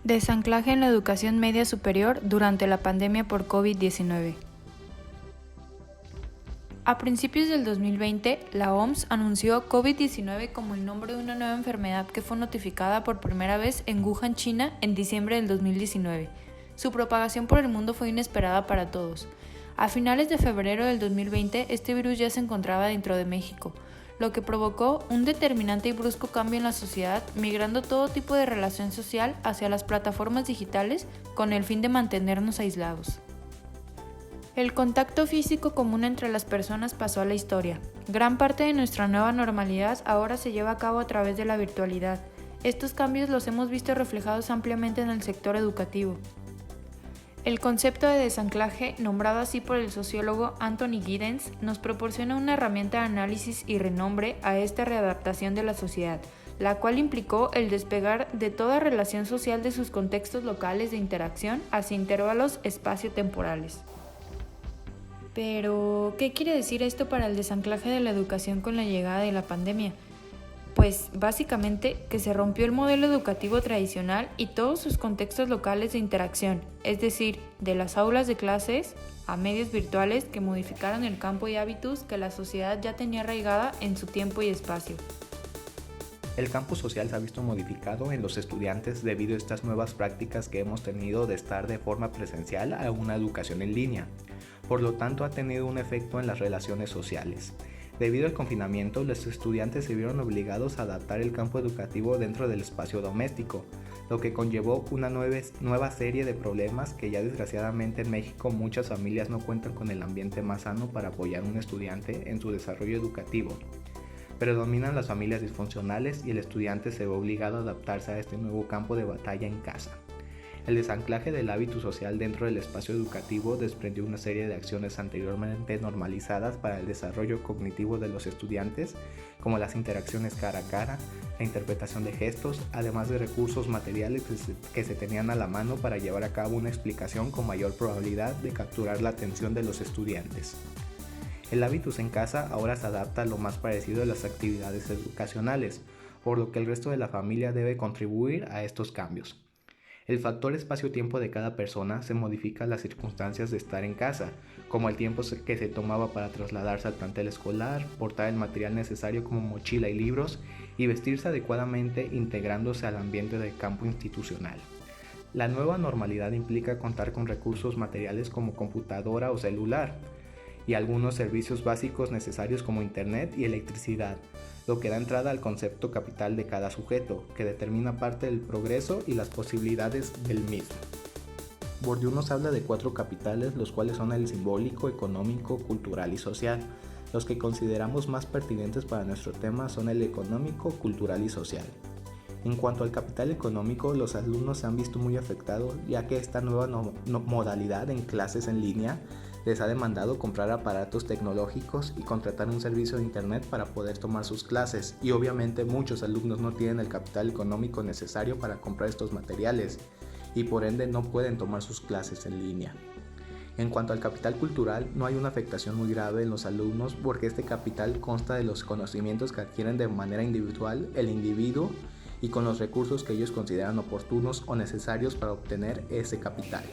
Desanclaje en la educación media superior durante la pandemia por COVID-19. A principios del 2020, la OMS anunció COVID-19 como el nombre de una nueva enfermedad que fue notificada por primera vez en Wuhan, China, en diciembre del 2019. Su propagación por el mundo fue inesperada para todos. A finales de febrero del 2020, este virus ya se encontraba dentro de México, lo que provocó un determinante y brusco cambio en la sociedad, migrando todo tipo de relación social hacia las plataformas digitales con el fin de mantenernos aislados. El contacto físico común entre las personas pasó a la historia. Gran parte de nuestra nueva normalidad ahora se lleva a cabo a través de la virtualidad. Estos cambios los hemos visto reflejados ampliamente en el sector educativo. El concepto de desanclaje, nombrado así por el sociólogo Anthony Giddens, nos proporciona una herramienta de análisis y renombre a esta readaptación de la sociedad, la cual implicó el despegar de toda relación social de sus contextos locales de interacción hacia intervalos espacio-temporales. Pero, ¿qué quiere decir esto para el desanclaje de la educación con la llegada de la pandemia? Pues básicamente que se rompió el modelo educativo tradicional y todos sus contextos locales de interacción, es decir, de las aulas de clases a medios virtuales que modificaron el campo y hábitos que la sociedad ya tenía arraigada en su tiempo y espacio. El campo social se ha visto modificado en los estudiantes debido a estas nuevas prácticas que hemos tenido de estar de forma presencial a una educación en línea. Por lo tanto, ha tenido un efecto en las relaciones sociales. Debido al confinamiento, los estudiantes se vieron obligados a adaptar el campo educativo dentro del espacio doméstico, lo que conllevó una nueva serie de problemas que ya desgraciadamente en México muchas familias no cuentan con el ambiente más sano para apoyar a un estudiante en su desarrollo educativo. Predominan las familias disfuncionales y el estudiante se ve obligado a adaptarse a este nuevo campo de batalla en casa. El desanclaje del hábito social dentro del espacio educativo desprendió una serie de acciones anteriormente normalizadas para el desarrollo cognitivo de los estudiantes, como las interacciones cara a cara, la interpretación de gestos, además de recursos materiales que se tenían a la mano para llevar a cabo una explicación con mayor probabilidad de capturar la atención de los estudiantes. El hábitus en casa ahora se adapta a lo más parecido a las actividades educacionales, por lo que el resto de la familia debe contribuir a estos cambios. El factor espacio-tiempo de cada persona se modifica a las circunstancias de estar en casa, como el tiempo que se tomaba para trasladarse al plantel escolar, portar el material necesario como mochila y libros y vestirse adecuadamente integrándose al ambiente del campo institucional. La nueva normalidad implica contar con recursos materiales como computadora o celular y algunos servicios básicos necesarios como internet y electricidad, lo que da entrada al concepto capital de cada sujeto, que determina parte del progreso y las posibilidades del mismo. Bourdieu nos habla de 4 capitales, los cuales son el simbólico, económico, cultural y social. Los que consideramos más pertinentes para nuestro tema son el económico, cultural y social. En cuanto al capital económico, los alumnos se han visto muy afectados, ya que esta nueva modalidad en clases en línea les ha demandado comprar aparatos tecnológicos y contratar un servicio de internet para poder tomar sus clases, y obviamente muchos alumnos no tienen el capital económico necesario para comprar estos materiales y por ende no pueden tomar sus clases en línea. En cuanto al capital cultural, no hay una afectación muy grave en los alumnos porque este capital consta de los conocimientos que adquieren de manera individual el individuo y con los recursos que ellos consideran oportunos o necesarios para obtener ese capital.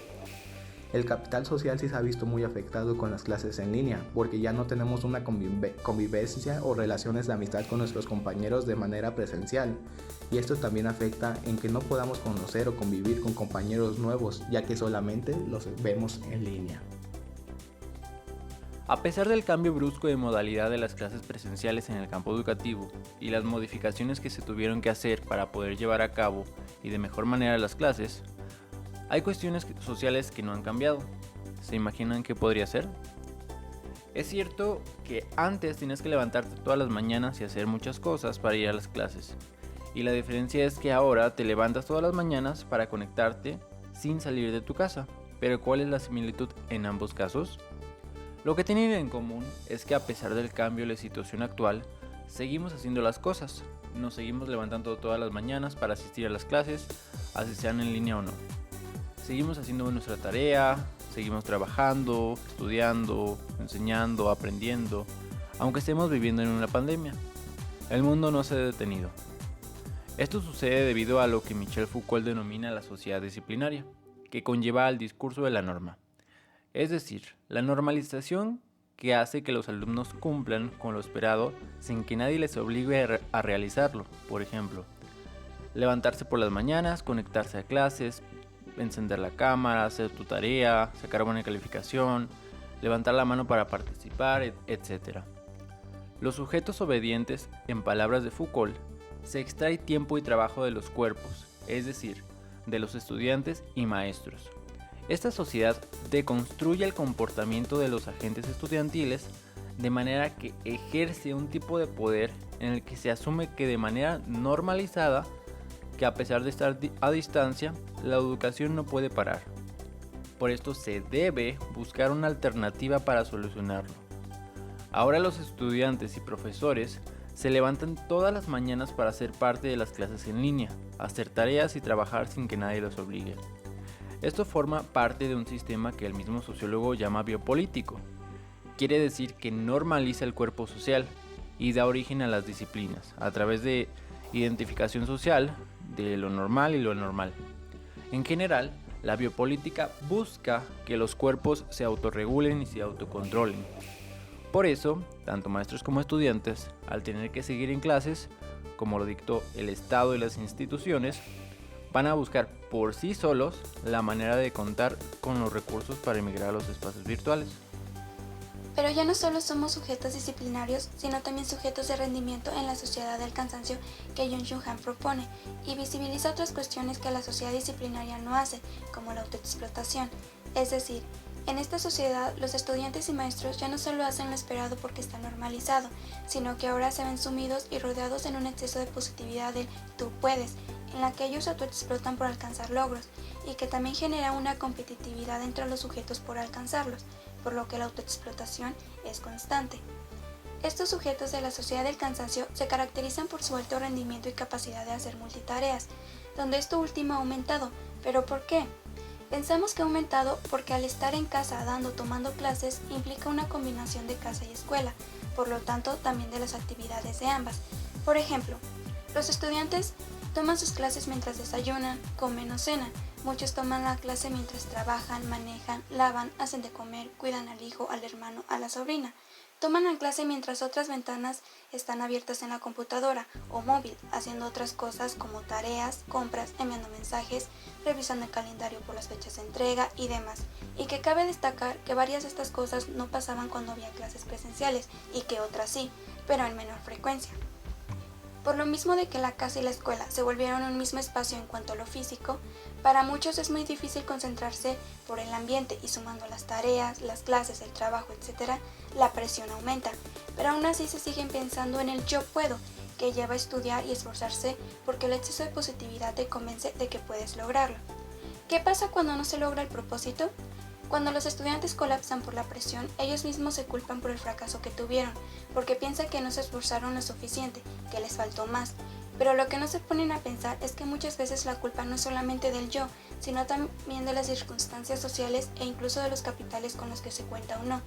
El capital social sí se ha visto muy afectado con las clases en línea, porque ya no tenemos una convivencia o relaciones de amistad con nuestros compañeros de manera presencial, y esto también afecta en que no podamos conocer o convivir con compañeros nuevos, ya que solamente los vemos en línea. A pesar del cambio brusco de modalidad de las clases presenciales en el campo educativo y las modificaciones que se tuvieron que hacer para poder llevar a cabo y de mejor manera las clases, hay cuestiones sociales que no han cambiado. ¿Se imaginan qué podría ser? Es cierto que antes tenías que levantarte todas las mañanas y hacer muchas cosas para ir a las clases. Y la diferencia es que ahora te levantas todas las mañanas para conectarte sin salir de tu casa. Pero ¿cuál es la similitud en ambos casos? Lo que tienen en común es que a pesar del cambio de la situación actual, seguimos haciendo las cosas. Nos seguimos levantando todas las mañanas para asistir a las clases, así sean en línea o no. Seguimos haciendo nuestra tarea, seguimos trabajando, estudiando, enseñando, aprendiendo, aunque estemos viviendo en una pandemia. El mundo no se ha detenido. Esto sucede debido a lo que Michel Foucault denomina la sociedad disciplinaria, que conlleva al discurso de la norma. Es decir, la normalización que hace que los alumnos cumplan con lo esperado sin que nadie les obligue a realizarlo. Por ejemplo, levantarse por las mañanas, conectarse a clases, encender la cámara, hacer tu tarea, sacar buena calificación, levantar la mano para participar, etc. Los sujetos obedientes, en palabras de Foucault, se extrae tiempo y trabajo de los cuerpos, es decir, de los estudiantes y maestros. Esta sociedad deconstruye el comportamiento de los agentes estudiantiles de manera que ejerce un tipo de poder en el que se asume que de manera normalizada, que a pesar de estar a distancia, la educación no puede parar. Por esto se debe buscar una alternativa para solucionarlo. Ahora los estudiantes y profesores se levantan todas las mañanas para ser parte de las clases en línea, hacer tareas y trabajar sin que nadie los obligue. Esto forma parte de un sistema que el mismo sociólogo llama biopolítico. Quiere decir que normaliza el cuerpo social y da origen a las disciplinas, a través de identificación social de lo normal y lo anormal. En general, la biopolítica busca que los cuerpos se autorregulen y se autocontrolen. Por eso, tanto maestros como estudiantes, al tener que seguir en clases, como lo dictó el Estado y las instituciones, van a buscar por sí solos la manera de contar con los recursos para emigrar a los espacios virtuales. Pero ya no solo somos sujetos disciplinarios, sino también sujetos de rendimiento en la sociedad del cansancio que Byung-Chul Han propone, y visibiliza otras cuestiones que la sociedad disciplinaria no hace, como la autoexplotación. Es decir, en esta sociedad, los estudiantes y maestros ya no solo hacen lo esperado porque está normalizado, sino que ahora se ven sumidos y rodeados en un exceso de positividad del "tú puedes", en la que ellos autoexplotan por alcanzar logros, y que también genera una competitividad entre los sujetos por alcanzarlos, por lo que la autoexplotación es constante. Estos sujetos de la sociedad del cansancio se caracterizan por su alto rendimiento y capacidad de hacer multitareas, donde esto último ha aumentado. ¿Pero por qué? Pensamos que ha aumentado porque al estar en casa tomando clases implica una combinación de casa y escuela, por lo tanto también de las actividades de ambas. Por ejemplo, los estudiantes toman sus clases mientras desayunan, comen o cenan. Muchos toman la clase mientras trabajan, manejan, lavan, hacen de comer, cuidan al hijo, al hermano, a la sobrina. Toman la clase mientras otras ventanas están abiertas en la computadora o móvil, haciendo otras cosas como tareas, compras, enviando mensajes, revisando el calendario por las fechas de entrega y demás. Y que cabe destacar que varias de estas cosas no pasaban cuando había clases presenciales y que otras sí, pero en menor frecuencia. Por lo mismo de que la casa y la escuela se volvieron un mismo espacio en cuanto a lo físico, para muchos es muy difícil concentrarse por el ambiente y sumando las tareas, las clases, el trabajo, etc., la presión aumenta, pero aún así se siguen pensando en el yo puedo, que lleva a estudiar y esforzarse porque el exceso de positividad te convence de que puedes lograrlo. ¿Qué pasa cuando no se logra el propósito? Cuando los estudiantes colapsan por la presión, ellos mismos se culpan por el fracaso que tuvieron, porque piensan que no se esforzaron lo suficiente, que les faltó más. Pero lo que no se ponen a pensar es que muchas veces la culpa no es solamente del yo, sino también de las circunstancias sociales e incluso de los capitales con los que se cuenta o no.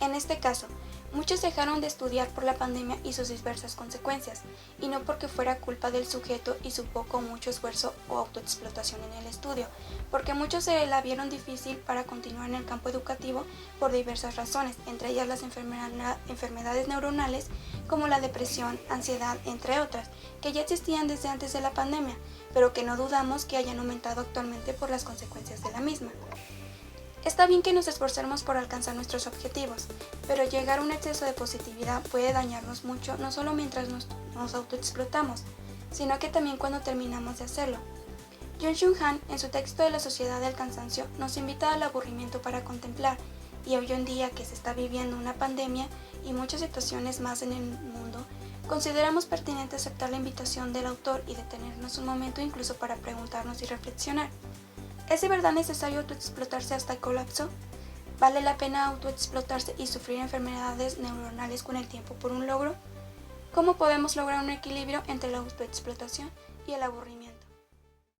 En este caso, muchos dejaron de estudiar por la pandemia y sus diversas consecuencias, y no porque fuera culpa del sujeto y su poco o mucho esfuerzo o autoexplotación en el estudio, porque muchos se la vieron difícil para continuar en el campo educativo por diversas razones, entre ellas las enfermedades neuronales como la depresión, ansiedad, entre otras, que ya existían desde antes de la pandemia, pero que no dudamos que hayan aumentado actualmente por las consecuencias de la misma. Está bien que nos esforcemos por alcanzar nuestros objetivos, pero llegar a un exceso de positividad puede dañarnos mucho, no solo mientras nos autoexplotamos, sino que también cuando terminamos de hacerlo. Byung-Chul Han, en su texto de la sociedad del cansancio, nos invita al aburrimiento para contemplar, y hoy en día que se está viviendo una pandemia y muchas situaciones más en el mundo, consideramos pertinente aceptar la invitación del autor y detenernos un momento incluso para preguntarnos y reflexionar. ¿Es de verdad necesario autoexplotarse hasta el colapso? ¿Vale la pena autoexplotarse y sufrir enfermedades neuronales con el tiempo por un logro? ¿Cómo podemos lograr un equilibrio entre la autoexplotación y el aburrimiento?